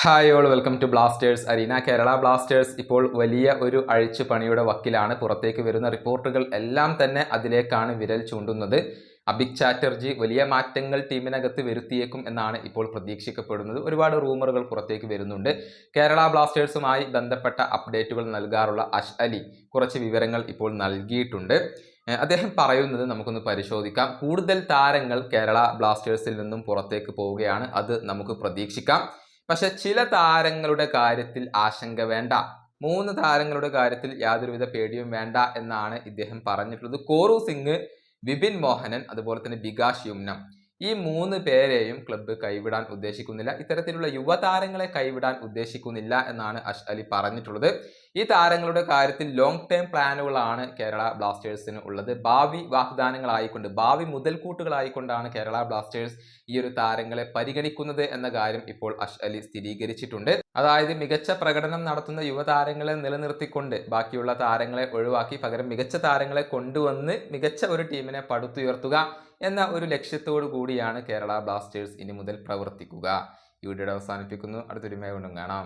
Hi all welcome to Blasters arena. Kerala Blasters ഇപ്പോൾ വലിയ ഒരു അഴിച്ചുപണിയുടെ വക്കിലാണ്. പുറത്തേക്ക് വരുന്ന റിപ്പോർട്ടുകൾ എല്ലാം തന്നെ അതിലേക്കാണ് വിരൽ ചൂണ്ടുന്നത്. അഭിക് ചാറ്റർജി വലിയ മാറ്റങ്ങൾ ടീമിനകത്ത് വരുത്തിയേക്കും എന്നാണ് ഇപ്പോൾ പ്രതീക്ഷിക്കപ്പെടുന്നത്. ഒരുപാട് റൂമറുകൾ പുറത്തേക്ക് വരുന്നുണ്ട്. കേരള ബ്ലാസ്റ്റേഴ്സുമായി ബന്ധപ്പെട്ട അപ്ഡേറ്റുകൾ നൽകാറുള്ള അഷ് അലി കുറച്ച് വിവരങ്ങൾ ഇപ്പോൾ നൽകിയിട്ടുണ്ട്. അദ്ദേഹം പറയുന്നത് നമുക്കൊന്ന് പരിശോധിക്കാം. കൂടുതൽ താരങ്ങൾ കേരള ബ്ലാസ്റ്റേഴ്സിൽ നിന്നും പുറത്തേക്ക് പോവുകയാണ്. അത് നമുക്ക് പ്രതീക്ഷിക്കാം. പക്ഷെ ചില താരങ്ങളുടെ കാര്യത്തിൽ ആശങ്ക വേണ്ട, 3 താരങ്ങളുടെ കാര്യത്തിൽ യാതൊരുവിധ പേടിയും വേണ്ട എന്നാണ് ഇദ്ദേഹം പറഞ്ഞിട്ടുള്ളത്. കോറു സിംഗ്, വിപിൻ മോഹനൻ, അതുപോലെ തന്നെ ബികാഷ് യുംനം, ഈ 3 പേരെയും ക്ലബ്ബ് കൈവിടാൻ ഉദ്ദേശിക്കുന്നില്ല. ഇത്തരത്തിലുള്ള യുവതാരങ്ങളെ കൈവിടാൻ ഉദ്ദേശിക്കുന്നില്ല എന്നാണ് അഷ് അലി പറഞ്ഞിട്ടുള്ളത്. ഈ താരങ്ങളുടെ കാര്യത്തിൽ ലോങ് ടേം പ്ലാനുകളാണ് കേരള ബ്ലാസ്റ്റേഴ്സിന് ഉള്ളത്. ഭാവി വാഗ്ദാനങ്ങളായിക്കൊണ്ട്, ഭാവി മുതൽക്കൂട്ടുകളായിക്കൊണ്ടാണ് കേരള ബ്ലാസ്റ്റേഴ്സ് ഈ ഒരു താരങ്ങളെ പരിഗണിക്കുന്നത് എന്ന കാര്യം ഇപ്പോൾ അഷ് അലി സ്ഥിരീകരിച്ചിട്ടുണ്ട്. അതായത് മികച്ച പ്രകടനം നടത്തുന്ന യുവതാരങ്ങളെ നിലനിർത്തിക്കൊണ്ട് ബാക്കിയുള്ള താരങ്ങളെ ഒഴിവാക്കി പകരം മികച്ച താരങ്ങളെ കൊണ്ടുവന്ന് മികച്ച ഒരു ടീമിനെ പടുത്തുയർത്തുക എന്ന ഒരു ലക്ഷ്യത്തോടു കൂടിയാണ് കേരള ബ്ലാസ്റ്റേഴ്സ് ഇനി മുതൽ പ്രവർത്തിക്കുക. ഈ വീഡിയോ അവസാനിപ്പിക്കുന്നു. അടുത്തൊരു വീഡിയോയിൽ കാണാം.